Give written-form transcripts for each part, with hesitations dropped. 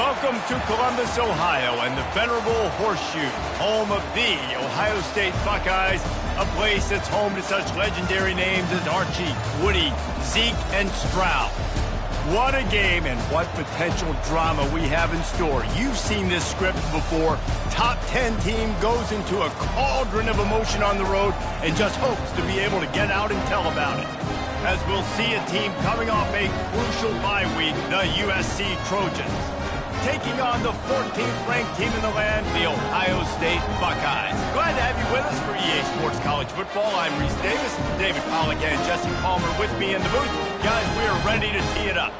Welcome to Columbus, Ohio, and the venerable Horseshoe, home of the Ohio State Buckeyes, a place that's home to such legendary names as Archie, Woody, Zeke, and Stroud. What a game and what potential drama we have in store. You've seen this script before. Top 10 team goes into a cauldron of emotion on the road and just hopes to be able to get out and tell about it. As we'll see a team coming off a crucial bye week, the USC Trojans, taking on the 14th ranked team in the land, the Ohio State Buckeyes. Glad to have you with us for EA Sports College Football. I'm Reese Davis, David Pollack and Jesse Palmer with me in the booth. Guys, we are ready to tee it up.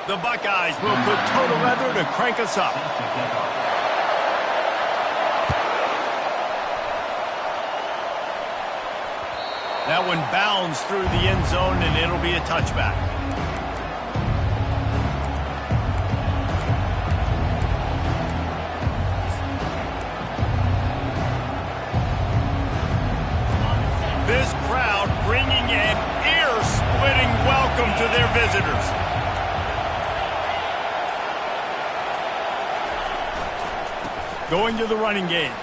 The Buckeyes will put total leather to crank us up. That one bounds through the end zone, and it'll be a touchback. This crowd bringing an ear-splitting welcome to their visitors. Going to the running game.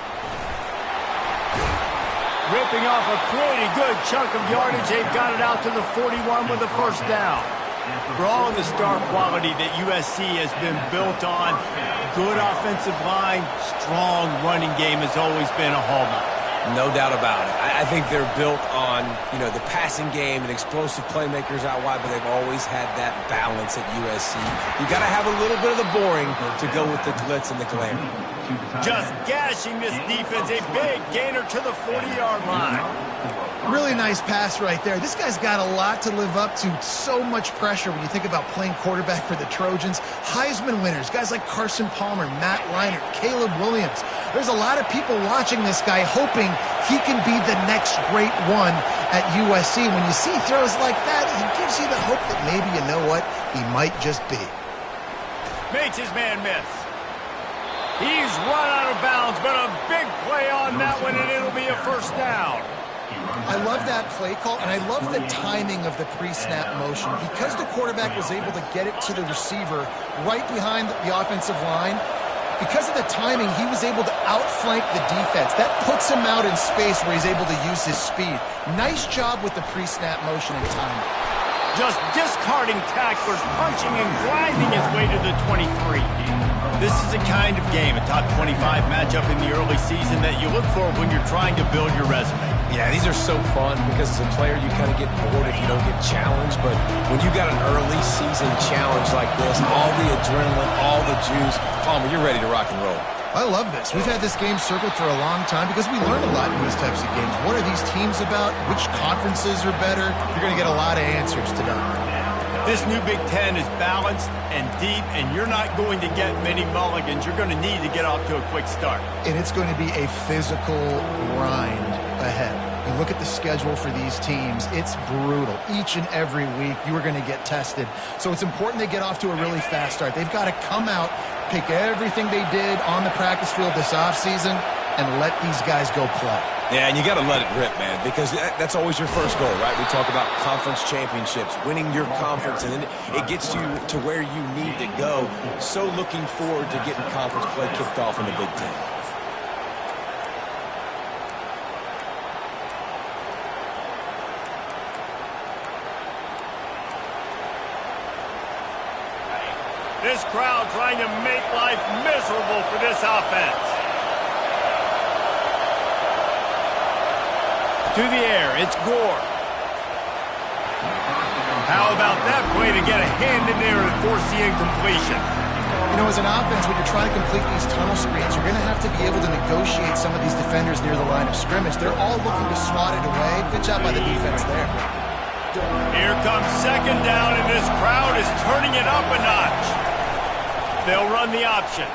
Ripping off a pretty good chunk of yardage. They've got it out to the 41 with a first down. For all of the star quality that USC has been built on, good offensive line, strong running game has always been a hallmark. No doubt about it. I think they're built on, the passing game and explosive playmakers out wide, but they've always had that balance at USC. You got to have a little bit of the boring to go with the glitz and the glamour. Just gashing this defense, a big gainer to the 40-yard line. Really nice pass right there. This guy's got a lot to live up to. So much pressure when you think about playing quarterback for the Trojans. Heisman winners, guys like Carson Palmer, Matt Leinart, Caleb Williams. There's a lot of people watching this guy hoping he can be the next great one at USC. When you see throws like that, he gives you the hope that maybe, you know what, he might just be. Makes his man miss. He's run out of bounds, but a big play on that one, and it'll be a first down. I love that play call, and I love the timing of the pre-snap motion. Because the quarterback was able to get it to the receiver right behind the offensive line, because of the timing, he was able to outflank the defense. That puts him out in space where he's able to use his speed. Nice job with the pre-snap motion and timing. Just discarding tacklers, punching and grinding his way to the 23. This is a kind of game, a top 25 matchup in the early season that you look for when you're trying to build your resume. Yeah, these are so fun because as a player you kind of get bored if you don't get challenged, but when you got an early season challenge like this, all the adrenaline, all the juice, Palmer, you're ready to rock and roll. I love this. We've had this game circled for a long time because we learn a lot in these types of games. What are these teams about? Which conferences are better? You're going to get a lot of answers tonight. This new Big Ten is balanced and deep, and you're not going to get many mulligans. You're going to need to get off to a quick start. And it's going to be a physical grind ahead. You look at the schedule for these teams, it's brutal. Each and every week, you are going to get tested. So it's important they get off to a really fast start. They've got to come out, pick everything they did on the practice field this offseason, and let these guys go play. Yeah, and you got to let it rip, man, because that's always your first goal, right? We talk about conference championships, winning your conference, and then it gets you to where you need to go. So looking forward to getting conference play kicked off in the Big Ten. This crowd trying to make life miserable for this offense. To the air, it's Gore. How about that play to get a hand in there and force the incompletion? As an offense, when you're trying to complete these tunnel screens, you're going to have to be able to negotiate some of these defenders near the line of scrimmage. They're all looking to swat it away. Good job by the defense there. Here comes second down, and this crowd is turning it up a notch. They'll run the option.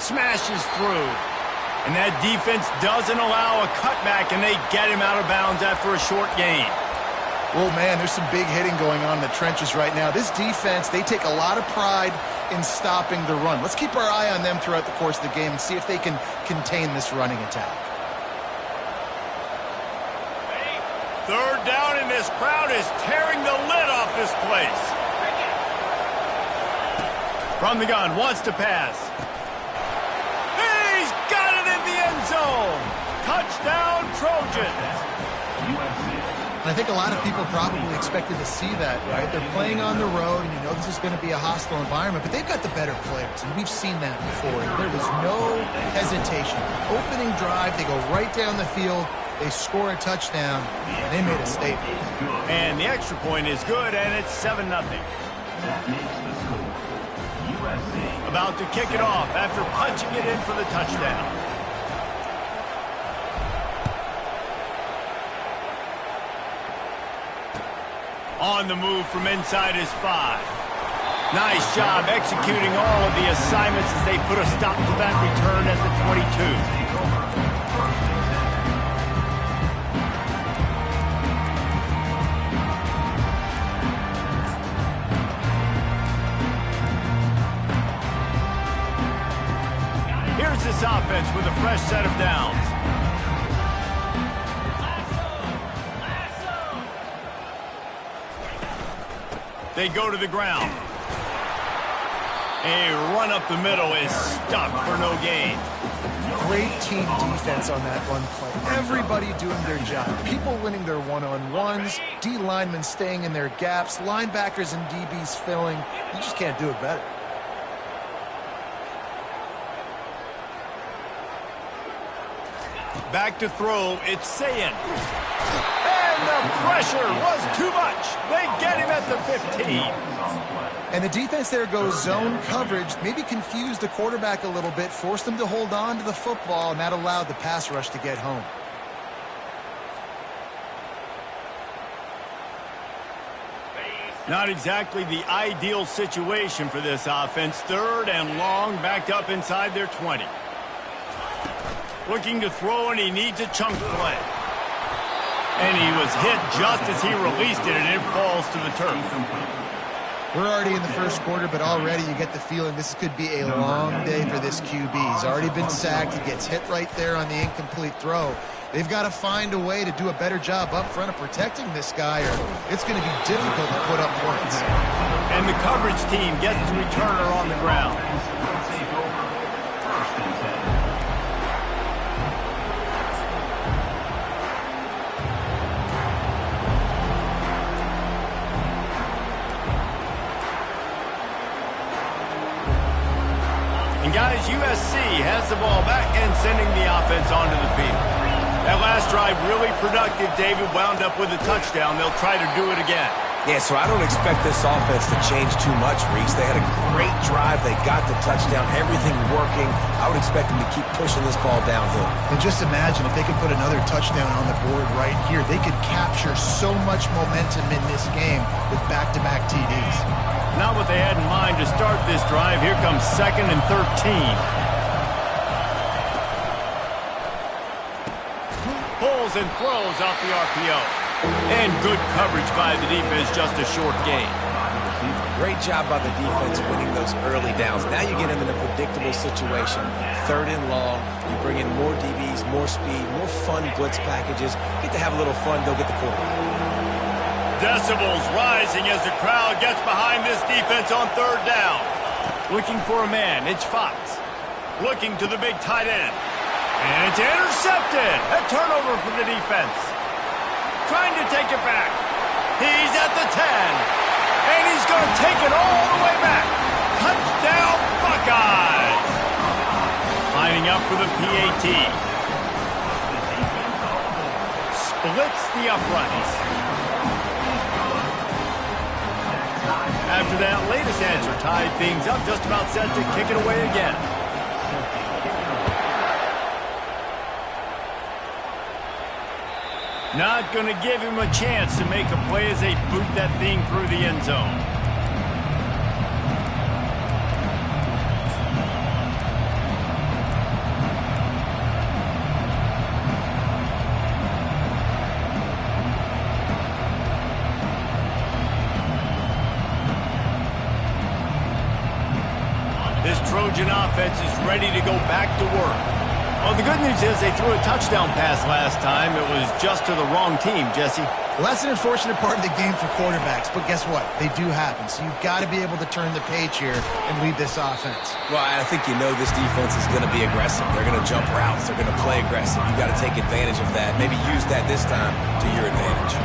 Smashes through. And that defense doesn't allow a cutback, and they get him out of bounds after a short gain. Well, man, there's some big hitting going on in the trenches right now. This defense, they take a lot of pride in stopping the run. Let's keep our eye on them throughout the course of the game and see if they can contain this running attack. Third down, and this crowd is tearing the lid off this place. From the gun, wants to pass. He's got it in the end zone. Touchdown, Trojans. I think a lot of people probably expected to see that, right? They're playing on the road, and you know this is going to be a hostile environment, but they've got the better players, and we've seen that before. There was no hesitation. Opening drive, they go right down the field, they score a touchdown, and they made a statement. And the extra point is good, and it's 7-0. About to kick it off after punching it in for the touchdown. On the move from inside his 5. Nice job executing all of the assignments as they put a stop to that return at the 22. Here's this offense with a fresh set of downs. They go to the ground. A run up the middle is stuck for no gain. Great team defense on that run play. Everybody doing their job. People winning their one-on-ones, D linemen staying in their gaps, linebackers and DBs filling. You just can't do it better. Back to throw, it's Sayin. And the pressure was too much. They get him at the 15. And the defense there goes zone coverage, maybe confused the quarterback a little bit, forced him to hold on to the football, and that allowed the pass rush to get home. Not exactly the ideal situation for this offense. Third and long, backed up inside their 20. Looking to throw, and he needs a chunk play. And he was hit just as he released it, and it falls to the turf. We're already in the first quarter, but already you get the feeling this could be a long day for this QB. He's already been sacked. He gets hit right there on the incomplete throw. They've got to find a way to do a better job up front of protecting this guy, or it's going to be difficult to put up points. And the coverage team gets the returner on the ground. And guys, USC has the ball back and sending the offense onto the field. That last drive really productive. David wound up with a touchdown. They'll try to do it again. Yeah, so I don't expect this offense to change too much, Reese. They had a great drive. They got the touchdown. Everything working. I would expect them to keep pushing this ball downhill. And just imagine if they could put another touchdown on the board right here. They could capture so much momentum in this game with back-to-back TDs. Not what they had in mind to start this drive. Here comes 2nd and 13. Pulls and throws off the RPO. And good coverage by the defense, just a short gain. Great job by the defense winning those early downs. Now you get them in a predictable situation. 3rd and long. You bring in more DBs, more speed, more fun blitz packages. Get to have a little fun. Go get the quarterback. Decibels rising as the crowd gets behind this defense on 3rd down. Looking for a man, it's Fox. Looking to the big tight end. And it's intercepted. A turnover for the defense. Trying to take it back. He's at the 10. And he's going to take it all the way back. Touchdown, Buckeyes. Lining up for the PAT. Splits the uprights. After that latest answer tied things up, just about set to kick it away again. Not going to give him a chance to make a play as they boot that thing through the end zone. Trojan offense is ready to go back to work. Well, the good news is they threw a touchdown pass last time. It was just to the wrong team, Jesse. Well, that's an unfortunate part of the game for quarterbacks, but guess what? They do happen, so you've got to be able to turn the page here and lead this offense. Well, I think you know this defense is going to be aggressive. They're going to jump routes. They're going to play aggressive. You've got to take advantage of that. Maybe use that this time to your advantage.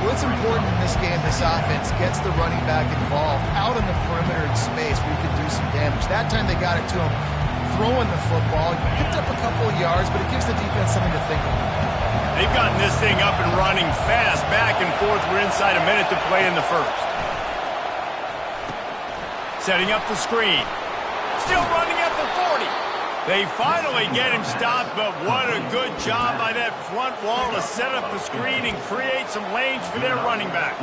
Well, it's important in this game this offense gets the running back involved out in the perimeter in space where you can do some damage. That time they got it to him throwing the football. He picked up a couple of yards, but it gives the defense something to think about. They've gotten this thing up and running fast, back and forth. We're inside a minute to play in the first. Setting up the screen. Still running at the 40. They finally get him stopped, but what a good job by that front wall to set up the screen and create some lanes for their running back.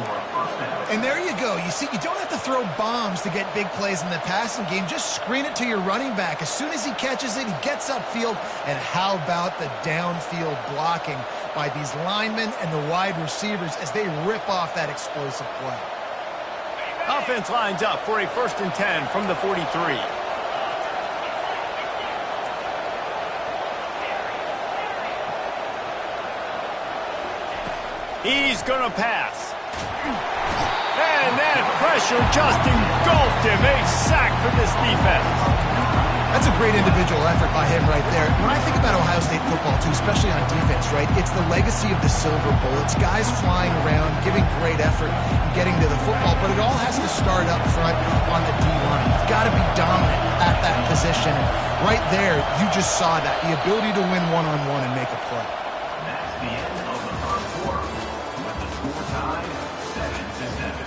And there you go. You see, you don't have to throw bombs to get big plays in the passing game. Just screen it to your running back. As soon as he catches it, he gets upfield. And how about the downfield blocking by these linemen and the wide receivers as they rip off that explosive play. Offense lines up for a 1st and 10 from the 43. He's going to pass. And that pressure just engulfed him. A sack for this defense. That's a great individual effort by him right there. When I think about Ohio State football, too, especially on defense, right, it's the legacy of the silver bullets, guys flying around, giving great effort, and getting to the football, but it all has to start up front on the D-line. You've got to be dominant at that position. And right there, you just saw that, the ability to win one-on-one and make a play. That's the end of the first quarter. With the score tied 7-7.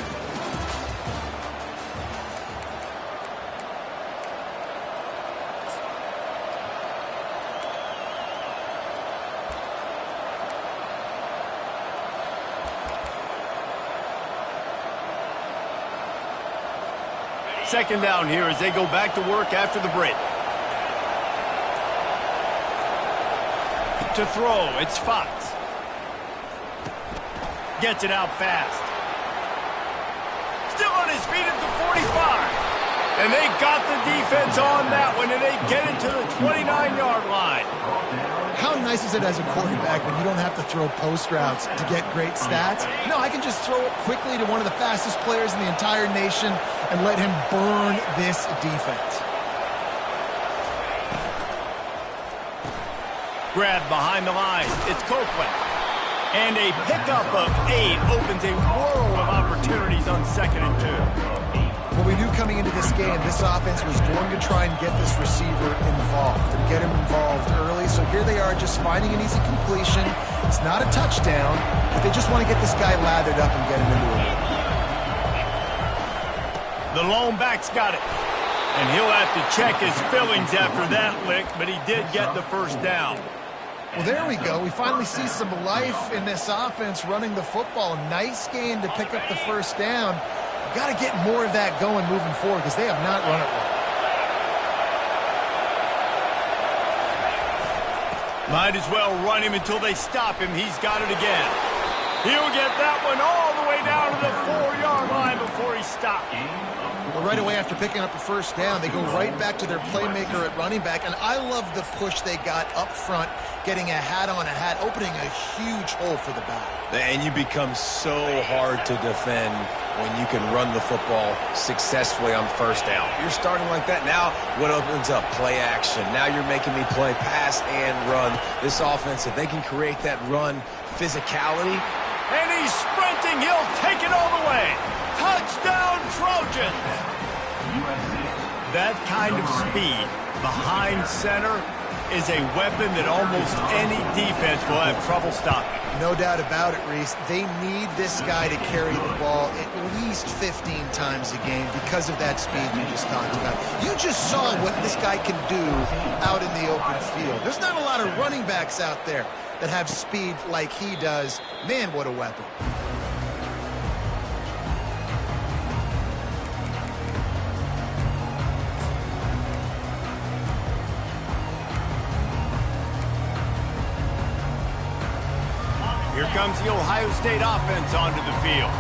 Second down here as they go back to work after the break. To throw, it's Fox. Gets it out fast. Still on his feet at the 45. And they got the defense on that one, and they get it to the 29-yard line. How nice is it as a quarterback when you don't have to throw post routes to get great stats? No, I can just throw it quickly to one of the fastest players in the entire nation and let him burn this defense. Grabbed behind the line. It's Copeland. And a pickup of 8 opens a world of opportunities on 2nd and 2. Well, we knew coming into this game, this offense was going to try and get this receiver involved and get him involved early. So here they are just finding an easy completion. It's not a touchdown, but they just want to get this guy lathered up and get him into it. The lone back's got it. And he'll have to check his fillings after that lick, but he did get the first down. Well, there we go. We finally see some life in this offense running the football. Nice game to pick up the first down. You've got to get more of that going moving forward because they have not run it well. Might as well run him until they stop him. He's got it again. He'll get that one all the way down to the 4-yard line before he stopped. Well, right away after picking up a first down, they go right back to their playmaker at running back. And I love the push they got up front, getting a hat on a hat, opening a huge hole for the back. And you become so hard to defend when you can run the football successfully on first down. You're starting like that. Now what opens up? Play action. Now you're making me play pass and run. This offense, if they can create that run physicality. And he's sprinting. He'll take it all the way. Touchdown, Trojans! That kind of speed behind center is a weapon that almost any defense will have trouble stopping. No doubt about it, Reese. They need this guy to carry the ball at least 15 times a game because of that speed you just talked about. You just saw what this guy can do out in the open field. There's not a lot of running backs out there that have speed like he does. Man, what a weapon. Here comes the Ohio State offense onto the field.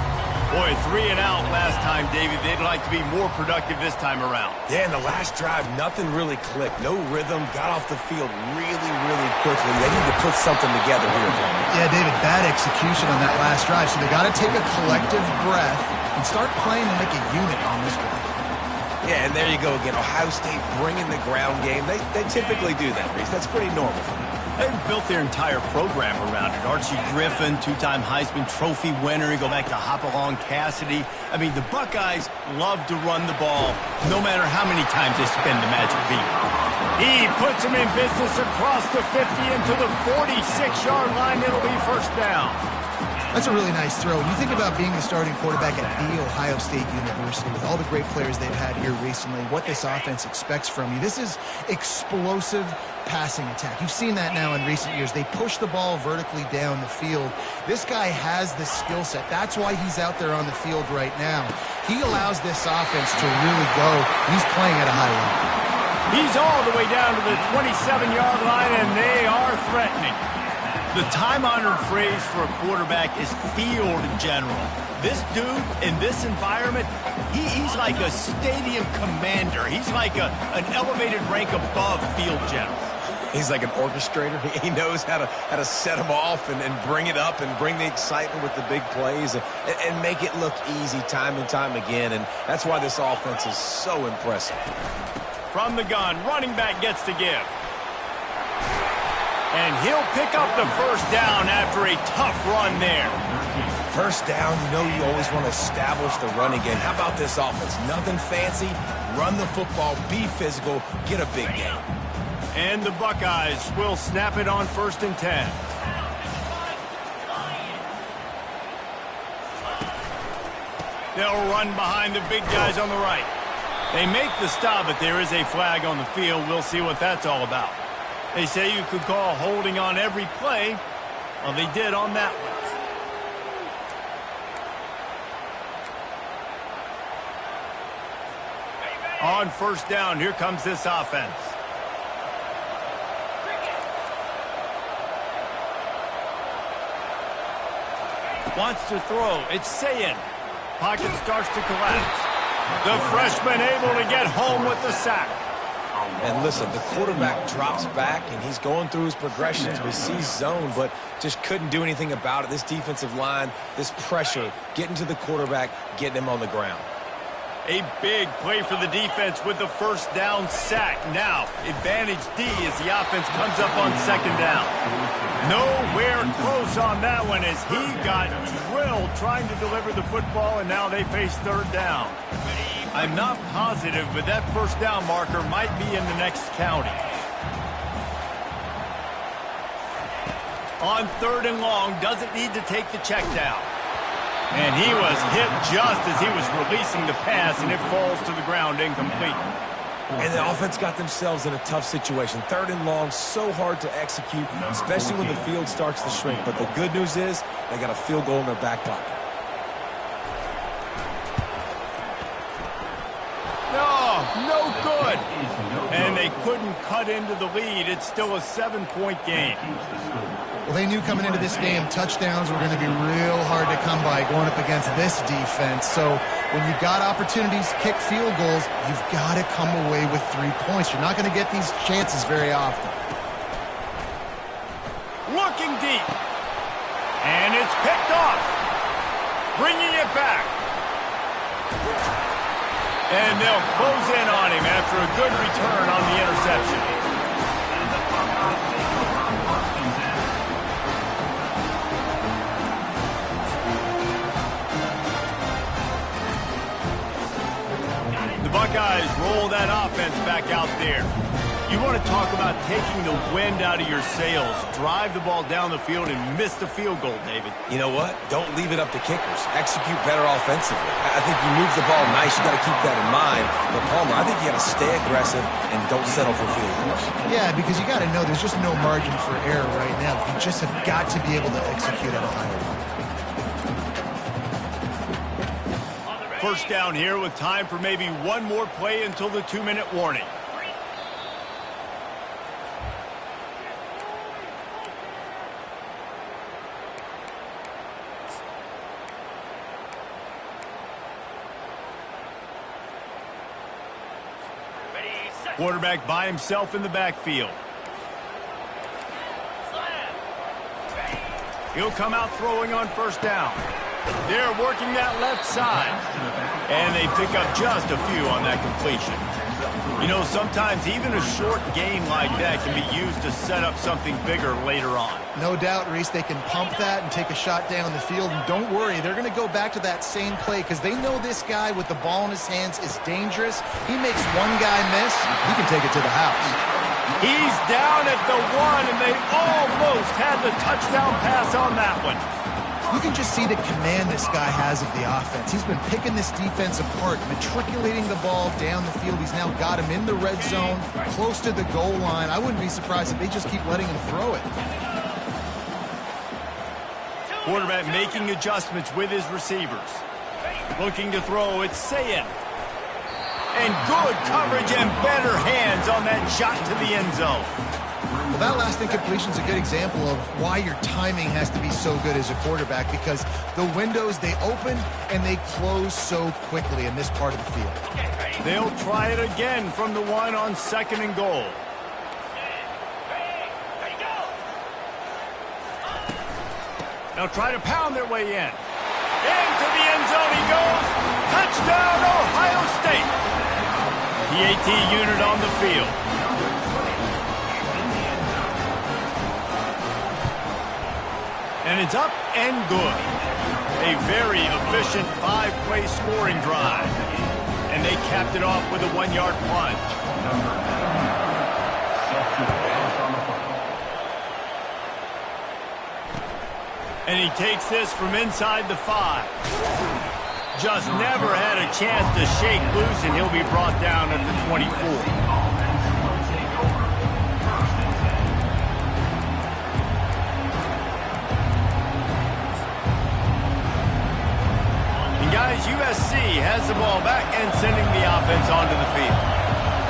Boy, 3 and out last time, David. They'd like to be more productive this time around. Yeah, in the last drive, nothing really clicked. No rhythm, got off the field really, really quickly. They need to put something together here. Yeah, David, bad execution on that last drive, so they got to take a collective breath and start playing like a unit on this drive. Yeah, and there you go again. Ohio State bringing the ground game. They typically do that, Reese. That's pretty normal. They've built their entire program around it. Archie Griffin, 2-time Heisman Trophy winner. You go back to Hopalong Cassidy. I mean, the Buckeyes love to run the ball, no matter how many times they spin the magic beat. He puts him in business across the 50 into the 46-yard line. It'll be first down. That's a really nice throw. When you think about being the starting quarterback at The Ohio State University, with all the great players they've had here recently, what this offense expects from you, this is explosive passing attack. You've seen that now in recent years. They push the ball vertically down the field. This guy has the skill set. That's why he's out there on the field right now. He allows this offense to really go. He's playing at a high level. He's all the way down to the 27-yard line, and they are threatening. The time-honored phrase for a quarterback is field general. This dude, in this environment, he's like a stadium commander. He's like an elevated rank above field general. He's like an orchestrator. He knows how to set them off and bring it up and bring the excitement with the big plays and make it look easy time and time again. And that's why this offense is so impressive. From the gun, running back gets to give. And he'll pick up the first down after a tough run there. First down, you know you always want to establish the running game. How about this offense? Nothing fancy. Run the football, be physical, get a big game. And the Buckeyes will snap it on 1st and 10. They'll run behind the big guys on the right. They make the stop, but there is a flag on the field. We'll see what that's all about. They say you could call holding on every play. Well, they did on that one. On first down, here comes this offense. Wants to throw. It's Sayin. Pocket starts to collapse. The freshman able to get home with the sack. And listen, the quarterback drops back, and he's going through his progressions. We see zone, but just couldn't do anything about it. This defensive line, this pressure, getting to the quarterback, getting him on the ground. A big play for the defense with the first down sack. Now, advantage D as the offense comes up on 2nd down. Nowhere close on that one as he got drilled trying to deliver the football, and now they face 3rd down. I'm not positive, but that first down marker might be in the next county. On 3rd and long, doesn't need to take the check down. And he was hit just as he was releasing the pass, and it falls to the ground incomplete. And the offense got themselves in a tough situation. 3rd and long, so hard to execute, especially when the field starts to shrink. But the good news is they got a field goal in their back pocket. No good. And they couldn't cut into the lead. It's still a 7-point game. Well, they knew coming into this game touchdowns were going to be real hard to come by going up against this defense. So when you've got opportunities to kick field goals, you've got to come away with 3 points. You're not going to get these chances very often. Looking deep. And it's picked off. Bringing it back. And they'll close in on him after a good return on the interception. The Buckeyes roll that offense back out there. You want to talk about taking the wind out of your sails. Drive the ball down the field and miss the field goal, David. You know what? Don't leave it up to kickers. Execute better offensively. I think you move the ball nice. You got to keep that in mind. But, Palmer, I think you got to stay aggressive and don't settle for field goals. Yeah, because you got to know there's just no margin for error right now. You just have got to be able to execute at a high level. First down here with time for maybe one more play until the 2-minute warning. Quarterback by himself in the backfield. He'll come out throwing on first down. They're working that left side. And they pick up just a few on that completion. You know, sometimes even a short game like that can be used to set up something bigger later on. No doubt, Reese, they can pump that and take a shot down the field. And don't worry, they're going to go back to that same play because they know this guy with the ball in his hands is dangerous. He makes one guy miss, he can take it to the house. He's down at the 1, and they almost had the touchdown pass on that one. You can just see the command this guy has of the offense. He's been picking this defense apart, matriculating the ball down the field. He's now got him in the red zone, close to the goal line. I wouldn't be surprised if they just keep letting him throw it. Quarterback making adjustments with his receivers. Looking to throw, it's Sayin. And good coverage and better hands on that shot to the end zone. Well, that last incompletion is a good example of why your timing has to be so good as a quarterback, because the windows, they open and they close so quickly in this part of the field. They'll try it again from the 1 on 2nd and goal. They'll try to pound their way in. Into the end zone he goes. Touchdown, Ohio State. The AT unit on the field. And it's up and good. A very efficient 5-play scoring drive. And they capped it off with a 1-yard plunge. And he takes this from inside the 5. Just never had a chance to shake loose, and he'll be brought down at the 24. Guys, USC has the ball back and sending the offense onto the field.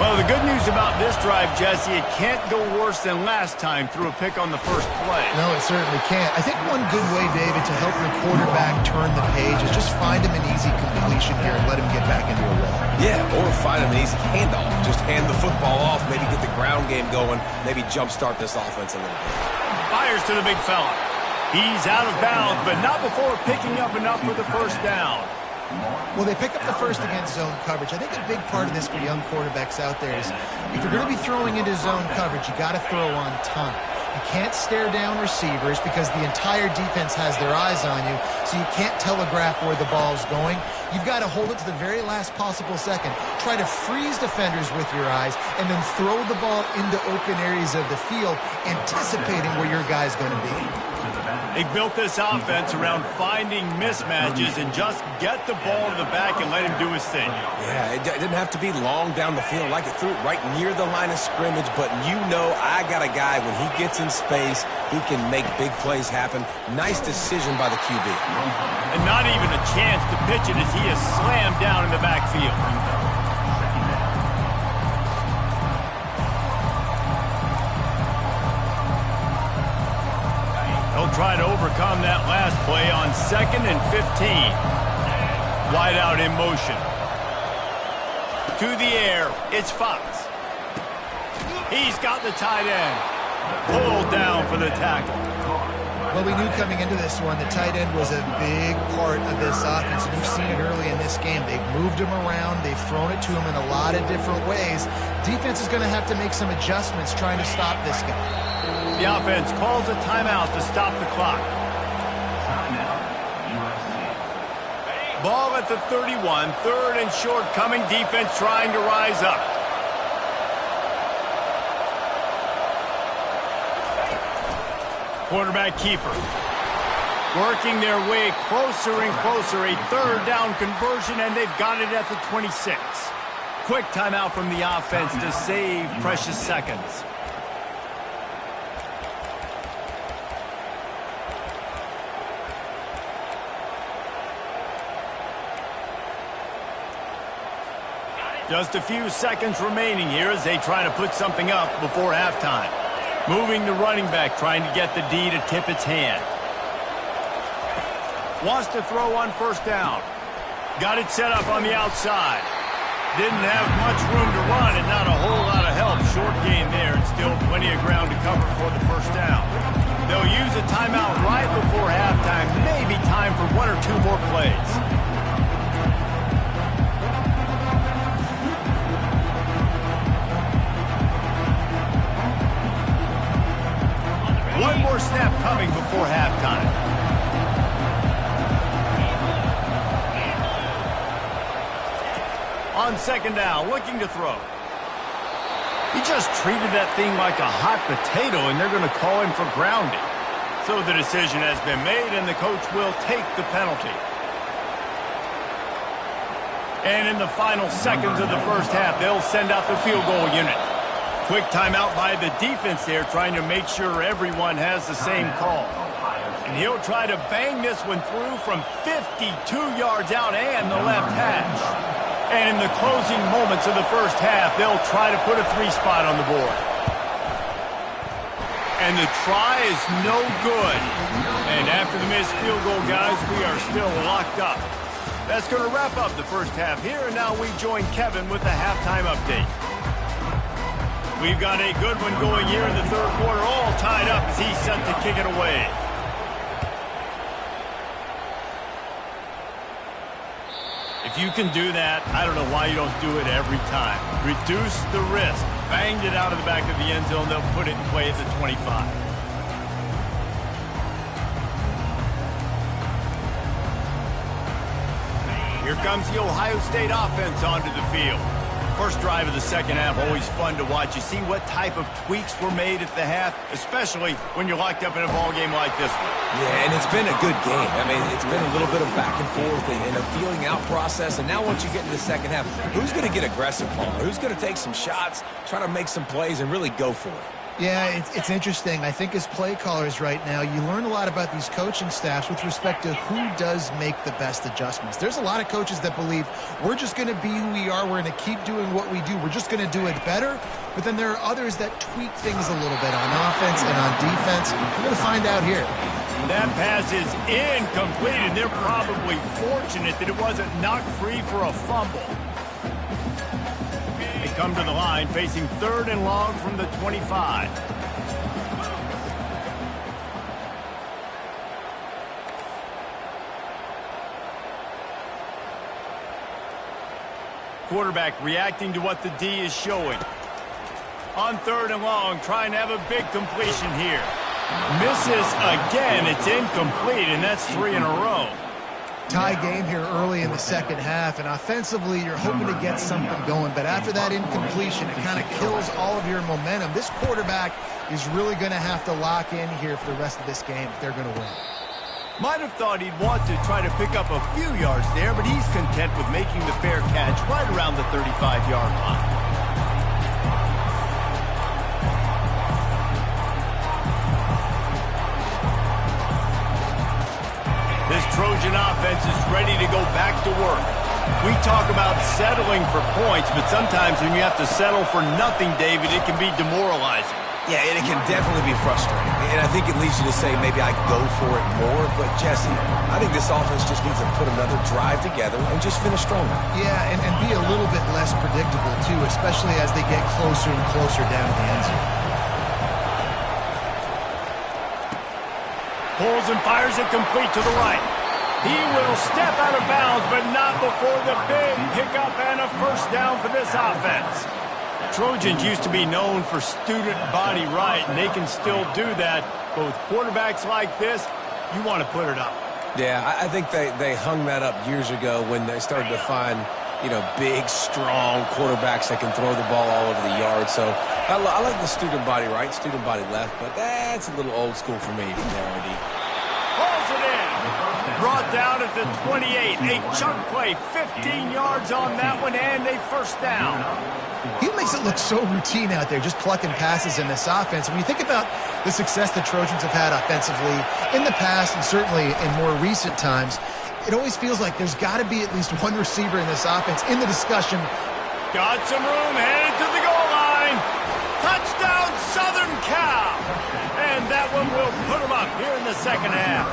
Well, the good news about this drive, Jesse, it can't go worse than last time through a pick on the first play. No, it certainly can't. I think one good way, David, to help your quarterback turn the page is just find him an easy completion here and let him get back into a rhythm. Yeah, or find him an easy handoff. Just hand the football off, maybe get the ground game going, maybe jumpstart this offense a little bit. Fires to the big fella. He's out of bounds, but not before picking up enough for the first down. Well, they pick up the first against zone coverage. I think a big part of this for young quarterbacks out there is if you're going to be throwing into zone coverage, you got to throw on time. You can't stare down receivers because the entire defense has their eyes on you, so you can't telegraph where the ball's going. You've got to hold it to the very last possible second. Try to freeze defenders with your eyes and then throw the ball into open areas of the field, anticipating where your guy's going to be. They built this offense around finding mismatches and just get the ball to the back and let him do his thing. Yeah, it didn't have to be long down the field. Like it threw it right near the line of scrimmage, but you know I got a guy, when he gets in space, he can make big plays happen. Nice decision by the QB. And not even a chance to pitch it as he is slammed down in the backfield. They'll try to overcome that last play on 2nd and 15. Wide out in motion. To the air, it's Fox. He's got the tight end. Pulled down for the tackle. Well, we knew coming into this one, the tight end was a big part of this offense, and you've seen it early in this game. They've moved him around. They've thrown it to him in a lot of different ways. Defense is going to have to make some adjustments trying to stop this guy. The offense calls a timeout to stop the clock. Ball at the 31, 3rd and short coming. Defense trying to rise up. Quarterback keeper. Working their way closer and closer. A 3rd down conversion, and they've got it at the 26. Quick timeout from the offense to save precious seconds. Just a few seconds remaining here as they try to put something up before halftime. Moving the running back, trying to get the D to tip its hand. Wants to throw on first down. Got it set up on the outside. Didn't have much room to run and not a whole lot of help. Short gain there and still plenty of ground to cover for the first down. They'll use a timeout right before halftime. Maybe time for one or two more plays. One more snap coming before halftime. On second down, looking to throw. He just treated that thing like a hot potato, and they're going to call him for grounding. So the decision has been made, and the coach will take the penalty. And in the final seconds of the first half, they'll send out the field goal unit. Quick timeout by the defense there, trying to make sure everyone has the same call. And he'll try to bang this one through from 52 yards out and the left hash. And in the closing moments of the first half, they'll try to put a 3-spot on the board. And the try is no good. And after the missed field goal, guys, we are still locked up. That's going to wrap up the first half here, and now we join Kevin with the halftime update. We've got a good one going here in the third quarter, all tied up as he's set to kick it away. If you can do that, I don't know why you don't do it every time. Reduce the risk. Banged it out of the back of the end zone. They'll put it in play at the 25. Here comes the Ohio State offense onto the field. First drive of the second half, always fun to watch. You see what type of tweaks were made at the half, especially when you're locked up in a ball game like this one. Yeah, and it's been a good game. I mean, it's been a little bit of back and forth and a feeling out process. And now once you get into the second half, who's going to get aggressive, Palmer? Who's going to take some shots, try to make some plays, and really go for it? Yeah, it's interesting. I think as play callers right now, you learn a lot about these coaching staffs with respect to who does make the best adjustments. There's a lot of coaches that believe we're just going to be who we are. We're going to keep doing what we do. We're just going to do it better. But then there are others that tweak things a little bit on offense and on defense. We're going to find out here. That pass is incomplete, and they're probably fortunate that it wasn't knocked free for a fumble. Come to the line, facing third and long from the 25. Quarterback reacting to what the D is showing. On third and long, trying to have a big completion here. Misses again, it's incomplete, and that's 3 in a row. Tie game here early in the second half, and offensively you're hoping to get something going, but after that incompletion it kind of kills all of your momentum. This quarterback is really going to have to lock in here for the rest of this game if they're going to win. Might have thought he'd want to try to pick up a few yards there, but he's content with making the fair catch right around the 35-yard line. This Trojan offense is ready to go back to work. We talk about settling for points, but sometimes when you have to settle for nothing, David, it can be demoralizing. Yeah, and it can definitely be frustrating. And I think it leads you to say maybe I go for it more. But, Jesse, I think this offense just needs to put another drive together and just finish stronger. Yeah, and be a little bit less predictable, too, especially as they get closer and closer down to the end zone. Pulls and fires it complete to the right. He will step out of bounds, but not before the big pickup and a first down for this offense. Trojans used to be known for student body right, and they can still do that. But with quarterbacks like this, you want to put it up. Yeah, I think they hung that up years ago when they started to find, big, strong quarterbacks that can throw the ball all over the yard. So I like the student body right, student body left, but that's a little old school for me from there, RD. Pulls it in. Brought down at the 28. A chunk play, 15 yards on that one, and a first down. He makes it look so routine out there, just plucking passes in this offense. When you think about the success the Trojans have had offensively in the past and certainly in more recent times, it always feels like there's got to be at least one receiver in this offense in the discussion. Got some room, headed to the goal line. Touchdown, Southern Cal. And that one will put them up here in the second half.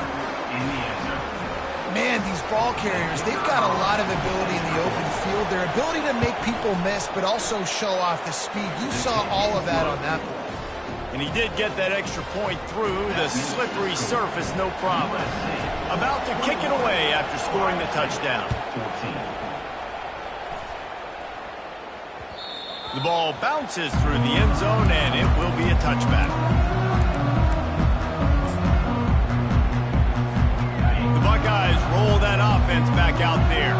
Man, these ball carriers, they've got a lot of ability in the open field. Their ability to make people miss, but also show off the speed. You saw all of that on that play. And he did get that extra point through the slippery surface, no problem. About to kick it away after scoring the touchdown. The ball bounces through the end zone, and it will be a touchback. The Buckeyes roll that offense back out there.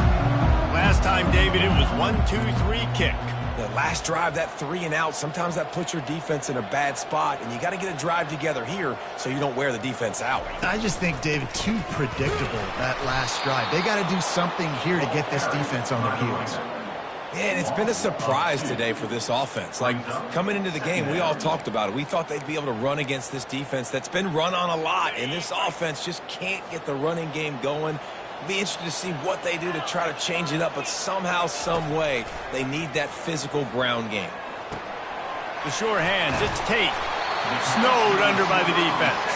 Last time, David, it was 1-2-3 kick. The last drive, that 3 and out, sometimes that puts your defense in a bad spot, and you got to get a drive together here so you don't wear the defense out. I just think, David, too predictable, that last drive. They got to do something here to get this defense on their heels. Yeah, and it's been a surprise today for this offense. Like, coming into the game, we all talked about it. We thought they'd be able to run against this defense that's been run on a lot, and this offense just can't get the running game going. Be interested to see what they do to try to change it up, but somehow, some way, they need that physical ground game. The sure hands, it's Tate. Snowed under by the defense.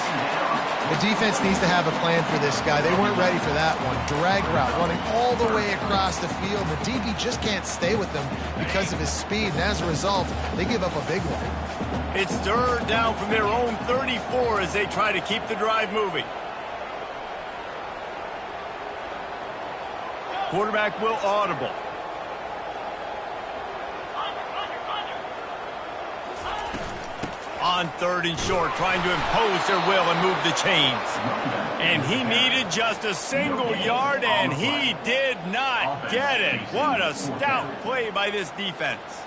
The defense needs to have a plan for this guy. They weren't ready for that one. Drag route, running all the way across the field. The DB just can't stay with them because of his speed, and as a result, they give up a big one. It's third down from their own 34 as they try to keep the drive moving. Quarterback will audible. On third and short, trying to impose their will and move the chains. And he needed just a single yard, and he did not get it. What a stout play by this defense.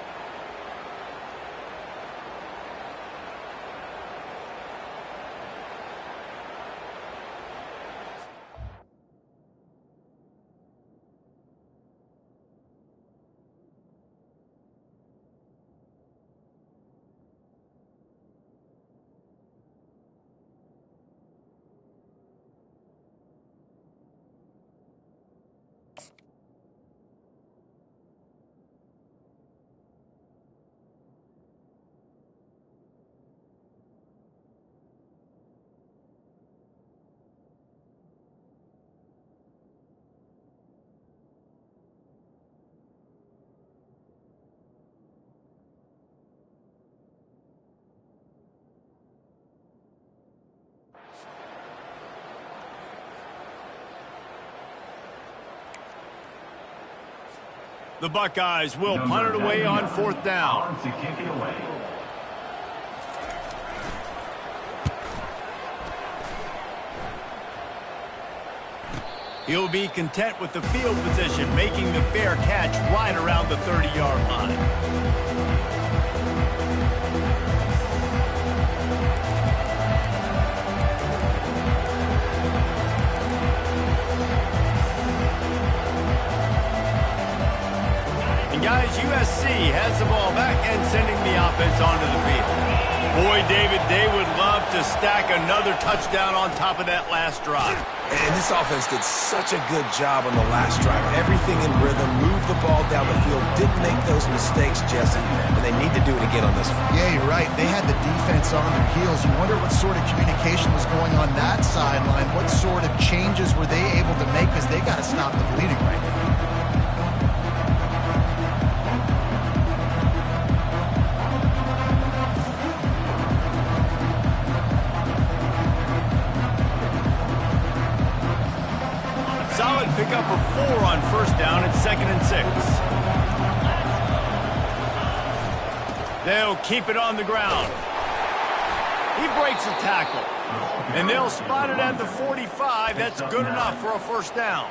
The Buckeyes will punt it away on fourth down. To kick it away. He'll be content with the field position, making the fair catch right around the 30-yard line. Guys, USC has the ball back and sending the offense onto the field. Boy, David, they would love to stack another touchdown on top of that last drive. And this offense did such a good job on the last drive. Everything in rhythm, moved the ball down the field, didn't make those mistakes, Jesse, and they need to do it again on this one. Yeah, you're right. They had the defense on their heels. You wonder what sort of communication was going on that sideline. What sort of changes were they able to make, because they got to stop the bleeding right now. Pick up a 4 on first down at 2nd and 6. They'll keep it on the ground. He breaks a tackle. And they'll spot it at the 45. That's good enough for a first down.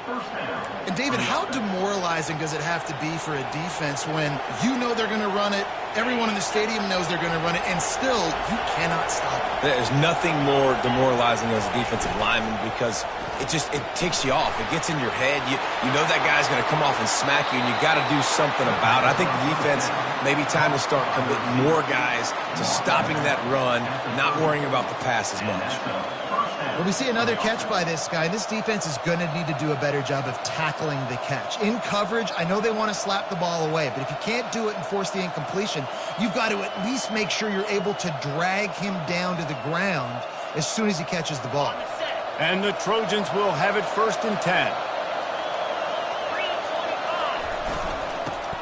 And David, how demoralizing does it have to be for a defense when you know they're going to run it, everyone in the stadium knows they're going to run it, and still you cannot stop it? There's nothing more demoralizing as a defensive lineman, because it ticks you off. It gets in your head. You know that guy's going to come off and smack you, and you got to do something about it. I think the defense, maybe time to start committing more guys to stopping that run, not worrying about the pass as much. Well, we see another catch by this guy. This defense is going to need to do a better job of tackling the catch. In coverage, I know they want to slap the ball away, but if you can't do it and force the incompletion, you've got to at least make sure you're able to drag him down to the ground as soon as he catches the ball. And the Trojans will have it 1st and 10.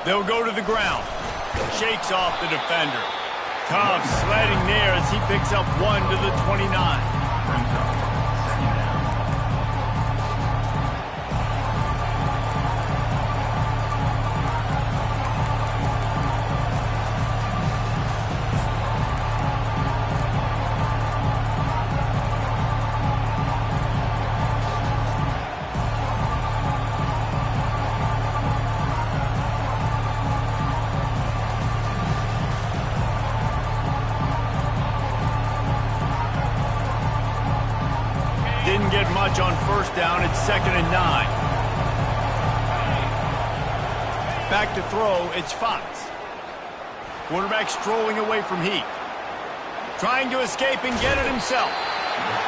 They'll go to the ground. Shakes off the defender. Tough sledding there as he picks up 1 to the 29. Brings up second down. Didn't get much on first down. It's 2nd and 9. Back to throw, it's Fox. Quarterback strolling away from Heath. Trying to escape and get it himself.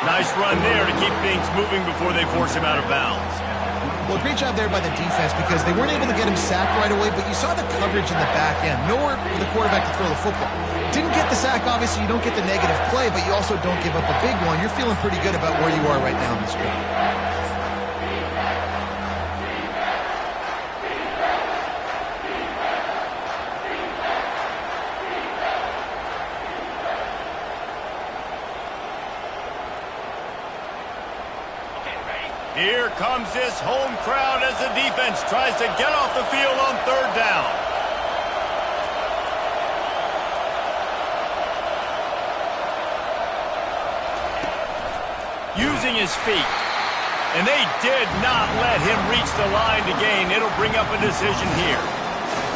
Nice run there to keep things moving before they force him out of bounds. Well, great job there by the defense because they weren't able to get him sacked right away, but you saw the coverage in the back end. Nowhere for the quarterback to throw the football. Didn't get the sack, obviously. You don't get the negative play, but you also don't give up a big one. You're feeling pretty good about where you are right now in this game. Here comes this home crowd as the defense tries to get off the field on 3rd down. Using his feet. And they did not let him reach the line to gain. It'll bring up a decision here.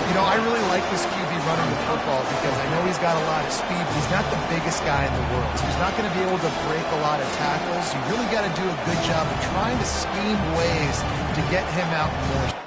You know, I really like this QB running the football because I know he's got a lot of speed, but he's not the biggest guy in the world. So he's not going to be able to break a lot of tackles. You really got to do a good job of trying to scheme ways to get him out more.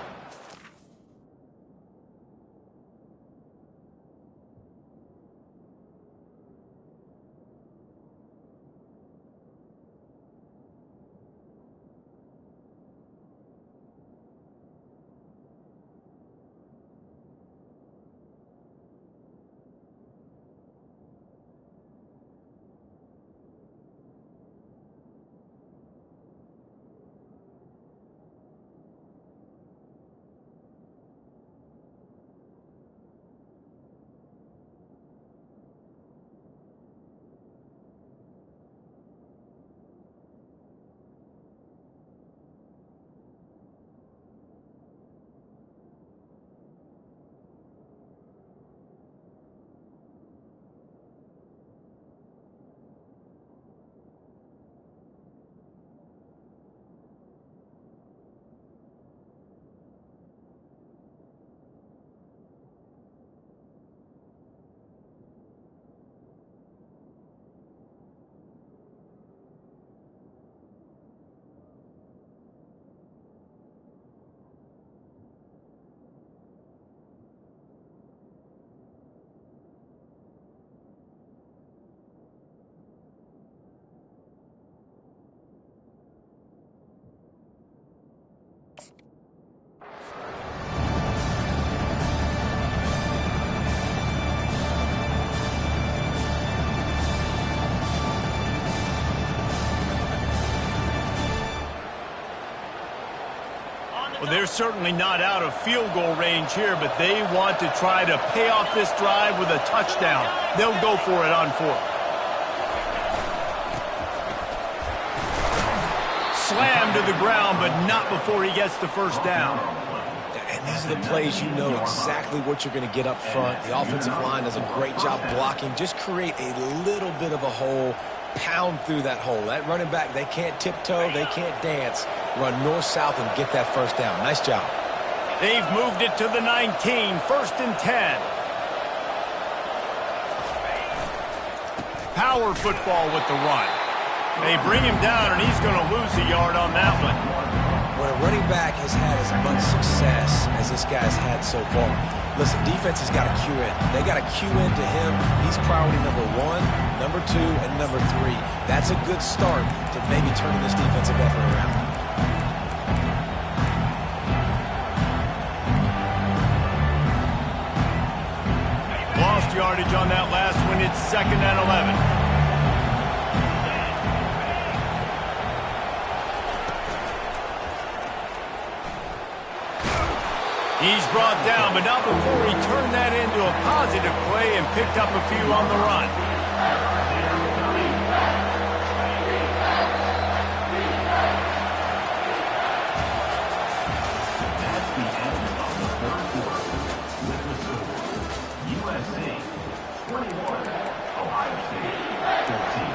Well, they're certainly not out of field goal range here, but they want to try to pay off this drive with a touchdown. They'll go for it on 4th. Slammed to the ground, but not before he gets the first down. And these are the plays you know exactly what you're going to get up front. The offensive line does a great job blocking. Just create a little bit of a hole, pound through that hole. That running back, they can't tiptoe, they can't dance. Run north-south and get that first down. Nice job. They've moved it to the 19, 1st and 10. Power football with the run. They bring him down, and he's going to lose a yard on that one. When a running back has had as much success as this guy's had so far, listen, defense has got to cue in. They got to cue into him. He's priority number 1, number 2, and number 3. That's a good start to maybe turning this defensive effort around. Lost yardage on that last one. It's 2nd and 11. He's brought down, but not before he turned that into a positive play and picked up a few on the run. That's the end of the third quarter. With the score, USC 21, Ohio State 14.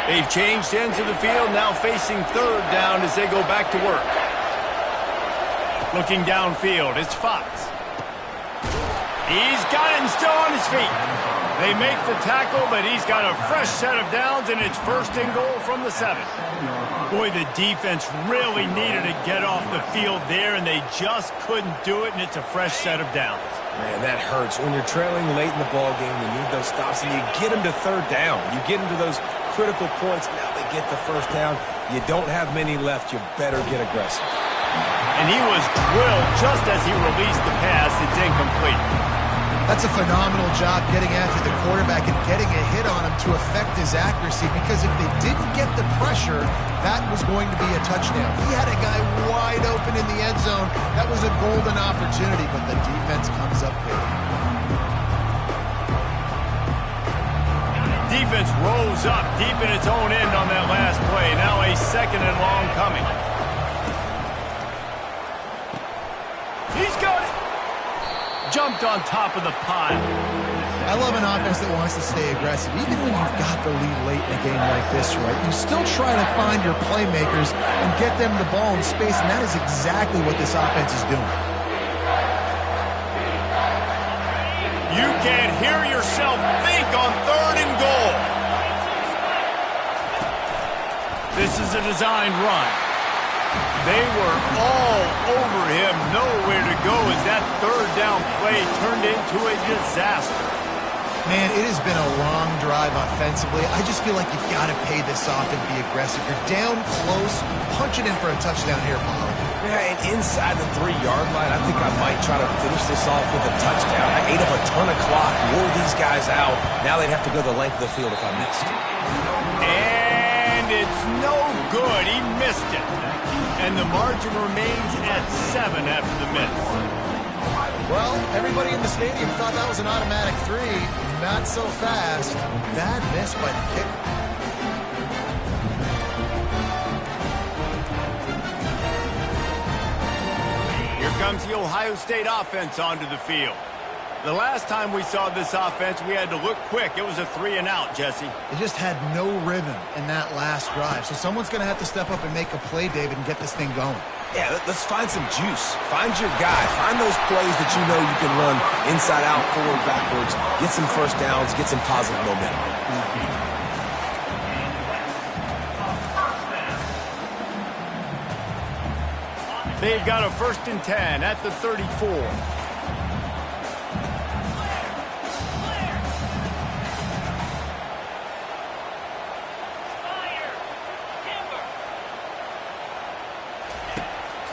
They've changed ends of the field, now facing third down as they go back to work. Looking downfield, it's Fox. He's got it and still on his feet. They make the tackle, but he's got a fresh set of downs, and it's first and goal from the 7. Boy, the defense really needed to get off the field there, and they just couldn't do it, and it's a fresh set of downs. Man, that hurts. When you're trailing late in the ball game, you need those stops, and you get them to third down. You get them to those critical points. Now they get the first down. You don't have many left. You better get aggressive. And he was drilled just as he released the pass. It's incomplete. That's a phenomenal job getting after the quarterback and getting a hit on him to affect his accuracy, because if they didn't get the pressure, that was going to be a touchdown. He had a guy wide open in the end zone. That was a golden opportunity, but the defense comes up big. Defense rose up deep in its own end on that last play. Now a second and long coming. He's got it. Jumped on top of the pile. I love an offense that wants to stay aggressive. Even when you've got the lead late in a game like this, right, you still try to find your playmakers and get them the ball in space, and that is exactly what this offense is doing. You can't hear yourself think on third and goal. This is a designed run. They were all over him, nowhere to go as that third down play turned into a disaster. Man, it has been a long drive offensively. I just feel like you've got to pay this off and be aggressive. You're down close, punch it in for a touchdown here, Paul. Yeah, and inside the 3-yard line, I think I might try to finish this off with a touchdown. I ate up a ton of clock, wore these guys out. Now they'd have to go the length of the field if I missed. And it's no good. He missed it. And the margin remains at 7 after the miss. Well, everybody in the stadium thought that was an automatic 3. Not so fast. Bad miss by the kicker. Here comes the Ohio State offense onto the field. The last time we saw this offense, we had to look quick. It was a 3-and-out, Jesse. They just had no rhythm in that last drive. So someone's going to have to step up and make a play, David, and get this thing going. Yeah, let's find some juice. Find your guy. Find those plays that you know you can run inside out, forward, backwards. Get some first downs. Get some positive momentum. They've got a 1st and 10 at the 34.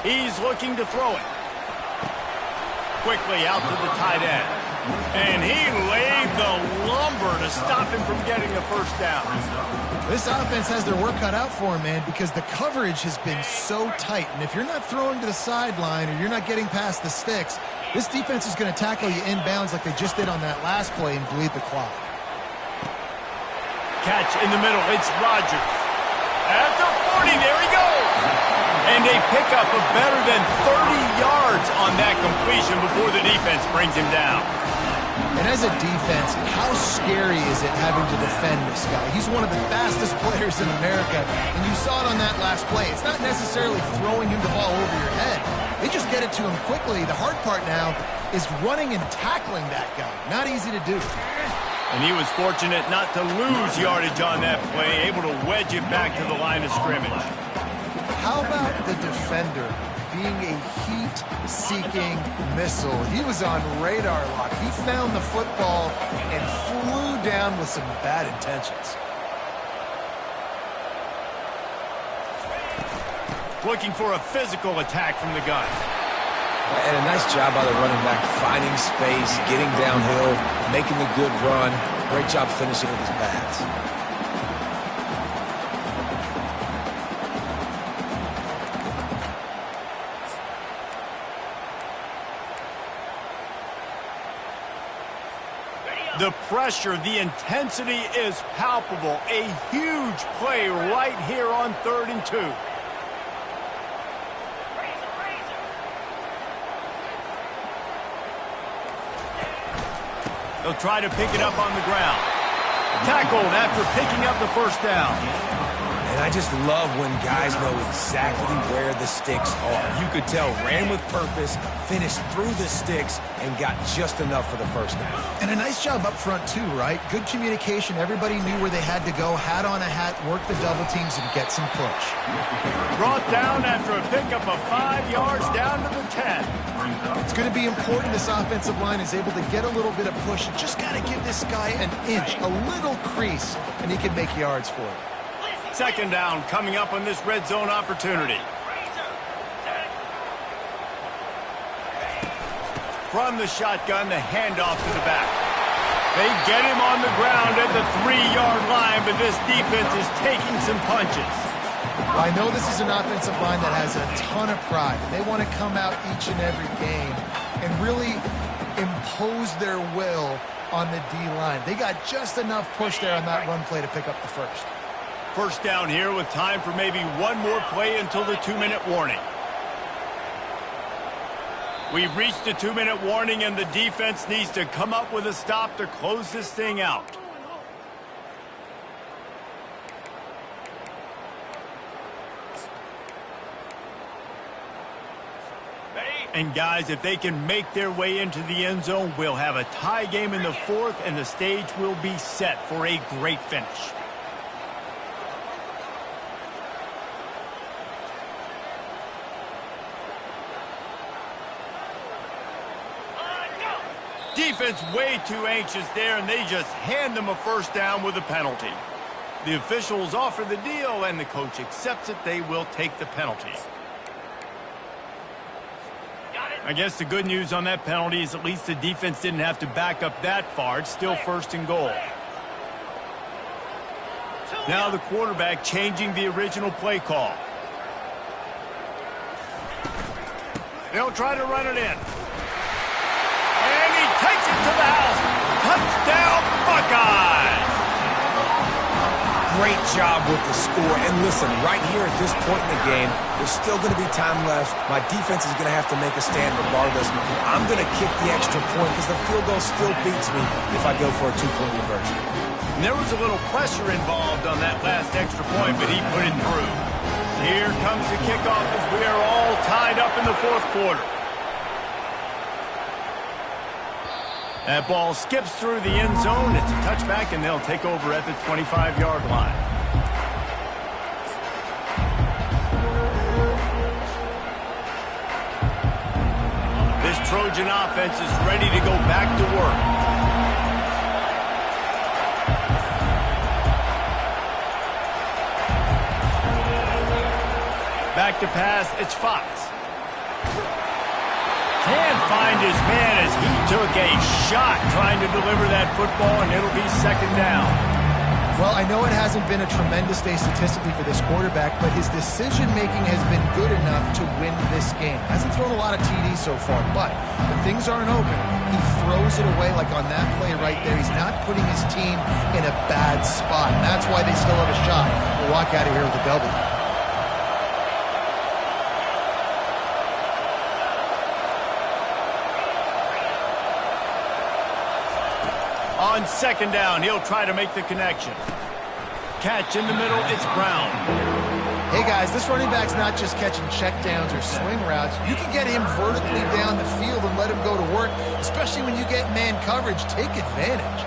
He's looking to throw it. Quickly out to the tight end. And he laid the lumber to stop him from getting a first down. This offense has their work cut out for him, man, because the coverage has been so tight. And if you're not throwing to the sideline or you're not getting past the sticks, this defense is going to tackle you inbounds like they just did on that last play and bleed the clock. Catch in the middle. It's Rodgers. At the 40, there he goes. And they pick up a better than 30 yards on that completion before the defense brings him down. And as a defense, how scary is it having to defend this guy? He's one of the fastest players in America, and you saw it on that last play. It's not necessarily throwing him the ball over your head. They just get it to him quickly. The hard part now is running and tackling that guy. Not easy to do. And he was fortunate not to lose yardage on that play, able to wedge it back to the line of scrimmage. How about the defender being a heat-seeking missile? He was on radar lock. He found the football and flew down with some bad intentions. Looking for a physical attack from the gun. And a nice job by the running back, finding space, getting downhill, making a good run. Great job finishing with his pads. The pressure, the intensity is palpable. A huge play right here on 3rd and 2. They'll try to pick it up on the ground. Tackled after picking up the first down. And I just love when guys know exactly where the sticks are. You could tell, ran with purpose, finished through the sticks, and got just enough for the first down. And a nice job up front, too, right? Good communication. Everybody knew where they had to go. Hat on a hat, work the double teams, and get some push. Brought down after a pickup of 5 yards down to the 10. It's going to be important this offensive line is able to get a little bit of push. You just got to give this guy an inch, a little crease, and he can make yards for it. 2nd down coming up on this red zone opportunity. From the shotgun, the handoff to the back. They get him on the ground at the 3-yard line, but this defense is taking some punches. Well, I know this is an offensive line that has a ton of pride. They want to come out each and every game and really impose their will on the D-line. They got just enough push there on that run play to pick up the first. 1st down here with time for maybe one more play until the 2-minute warning. We've reached the 2-minute warning, and the defense needs to come up with a stop to close this thing out. And guys, if they can make their way into the end zone, we'll have a tie game in the 4th, and the stage will be set for a great finish. Defense way too anxious there, and they just hand them a first down with a penalty. The officials offer the deal, and the coach accepts it. They will take the penalty. I guess the good news on that penalty is at least the defense didn't have to back up that far. It's still 1st and goal. Now the quarterback changing the original play call. They'll try to run it in. And he takes it to the house. Touchdown, Buckeyes! Great job with the score. And listen, right here at this point in the game, there's still going to be time left. My defense is going to have to make a stand regardless. I'm going to kick the extra point because the field goal still beats me if I go for a 2-point conversion. And there was a little pressure involved on that last extra point, but he put it through. Here comes the kickoff as we are all tied up in the 4th quarter. That ball skips through the end zone. It's a touchback, and they'll take over at the 25-yard line. This Trojan offense is ready to go back to work. Back to pass, it's Fox. Can't find his man as he took a shot trying to deliver that football, and it'll be 2nd down. Well, I know it hasn't been a tremendous day statistically for this quarterback, but his decision-making has been good enough to win this game. Hasn't thrown a lot of TDs so far, but when things aren't open, he throws it away like on that play right there. He's not putting his team in a bad spot, and that's why they still have a shot to walk out of here with a W. On 2nd down, he'll try to make the connection. Catch in the middle, it's Brown. Hey guys, this running back's not just catching checkdowns or swing routes. You can get him vertically down the field and let him go to work, especially when you get man coverage. Take advantage.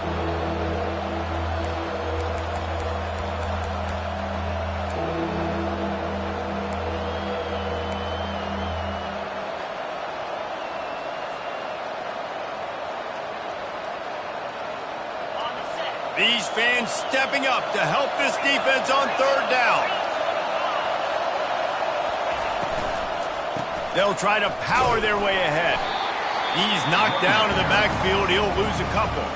These fans stepping up to help this defense on 3rd down. They'll try to power their way ahead. He's knocked down in the backfield. He'll lose a couple.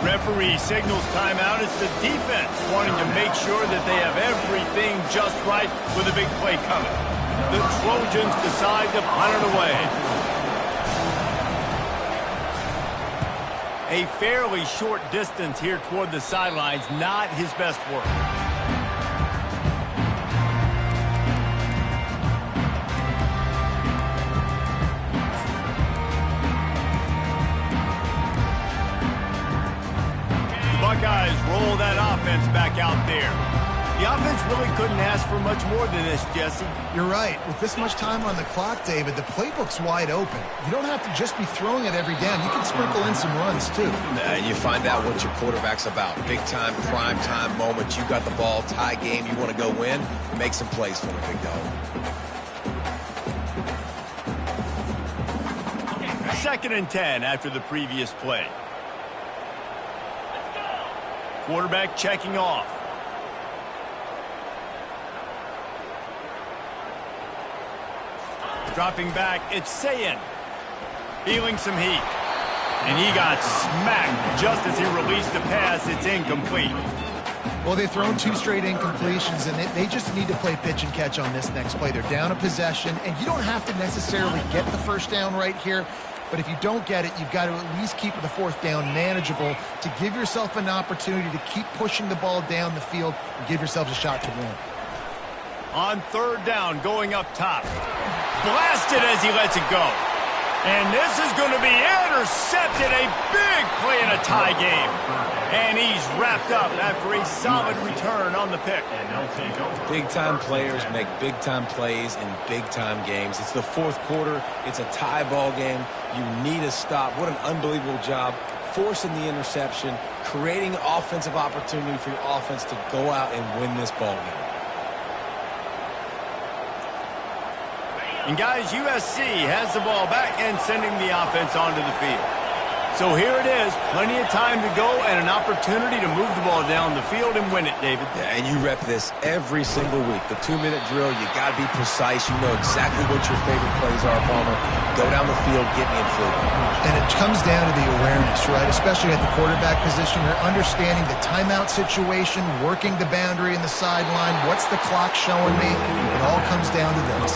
Referee signals timeout. It's the defense wanting to make sure that they have everything just right with a big play coming. The Trojans decide to punt it away. A fairly short distance here toward the sidelines, not his best work. Buckeyes roll that offense back out there. The offense really couldn't ask for much more than this, Jesse. You're right. With this much time on the clock, David, the playbook's wide open. You don't have to just be throwing it every down. You can sprinkle in some runs, too. You find out what your quarterback's about. Big-time, prime-time moment. You got the ball, tie game, you want to go win, make some plays for the big dog. 2nd and 10 after the previous play. Quarterback checking off. Dropping back, it's Sayin. Feeling some heat. And he got smacked just as he released the pass. It's incomplete. Well, they've thrown 2 straight incompletions, and they just need to play pitch and catch on this next play. They're down a possession, and you don't have to necessarily get the first down right here. But if you don't get it, you've got to at least keep the 4th down manageable to give yourself an opportunity to keep pushing the ball down the field and give yourselves a shot to win. On 3rd down, going up top. Blasted as he lets it go. And this is going to be intercepted. A big play in a tie game. And he's wrapped up after a solid return on the pick. Big-time players make big-time plays in big-time games. It's the 4th quarter. It's a tie ball game. You need a stop. What an unbelievable job forcing the interception, creating offensive opportunity for your offense to go out and win this ball game. And guys, USC has the ball back and sending the offense onto the field. So here it is, plenty of time to go and an opportunity to move the ball down the field and win it, David. Yeah, and you rep this every single week. The 2-minute drill, you got to be precise. You know exactly what your favorite plays are, Palmer. Go down the field, get me in field. And it comes down to the awareness, right? Especially at the quarterback position. You're understanding the timeout situation, working the boundary and the sideline. What's the clock showing me? It all comes down to this.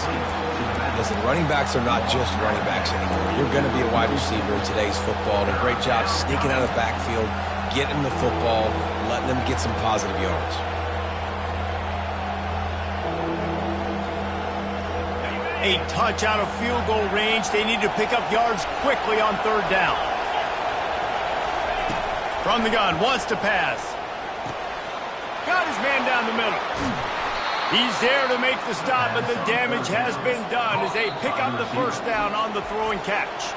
Listen, running backs are not just running backs anymore. You're going to be a wide receiver in today's football. And a great job sneaking out of the backfield, getting the football, letting them get some positive yards. A touch out of field goal range. They need to pick up yards quickly on 3rd down. From the gun, wants to pass. Got his man down the middle. He's there to make the stop, but the damage has been done as they pick up the 1st down on the throw and catch.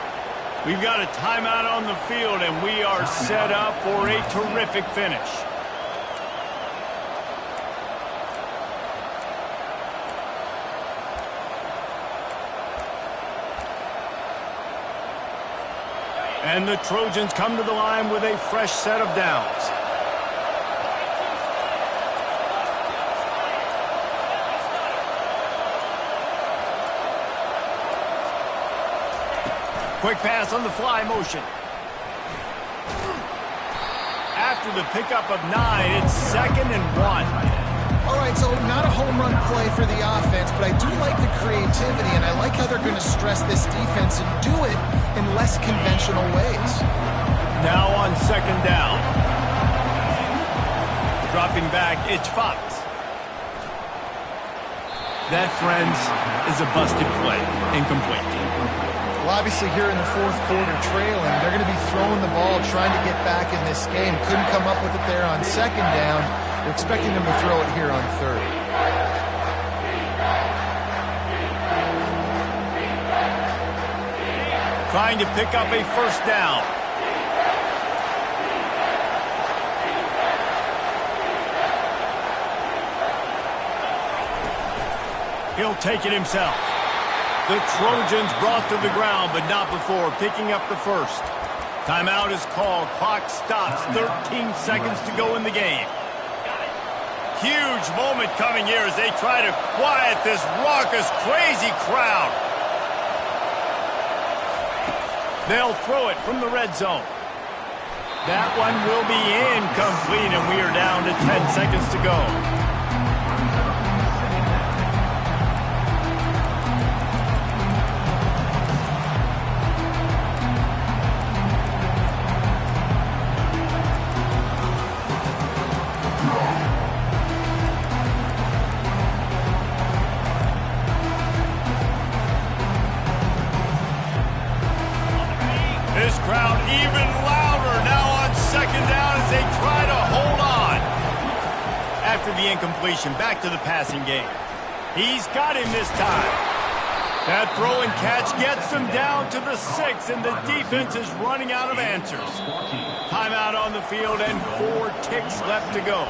We've got a timeout on the field, and we are set up for a terrific finish. And the Trojans come to the line with a fresh set of downs. Quick pass on the fly motion. After the pickup of 9, it's 2nd and 1. All right, so not a home run play for the offense, but I do like the creativity, and I like how they're going to stress this defense and do it in less conventional ways. Now on 2nd down. Dropping back, it's Fox. That, friends, is a busted play. Incomplete. Well, obviously here in the 4th quarter trailing, they're going to be throwing the ball, trying to get back in this game. Couldn't come up with it there on 2nd down. They're expecting them to throw it here on 3rd. Trying to pick up a 1st down. He'll take it himself. The Trojans brought to the ground, but not before picking up the 1st. Timeout is called. Clock stops. 13 seconds to go in the game. Huge moment coming here as they try to quiet this raucous, crazy crowd. They'll throw it from the red zone. That one will be incomplete, and we are down to 10 seconds to go. This crowd even louder now on second down as they try to hold on. After the incompletion, back to the passing game. He's got him this time. That throw and catch gets them down to the 6, and the defense is running out of answers. Timeout on the field and 4 ticks left to go.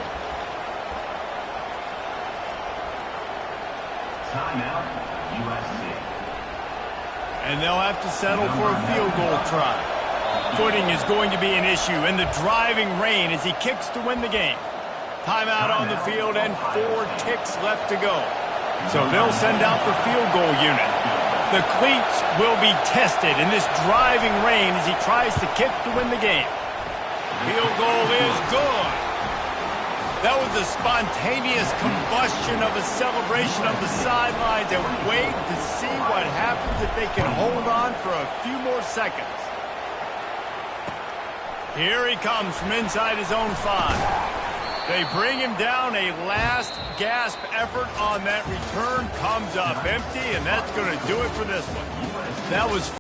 Timeout, USC. And they'll have to settle for a field goal try. Footing is going to be an issue in the driving rain as he kicks to win the game. Timeout on the field and 4 ticks left to go. So they'll send out the field goal unit. The cleats will be tested in this driving rain as he tries to kick to win the game. Field goal is good. That was a spontaneous combustion of a celebration of the sidelines, and wait to see what happens if they can hold on for a few more seconds. Here he comes from inside his own 5. They bring him down. A last gasp effort on that return comes up empty, and that's going to do it for this one. That was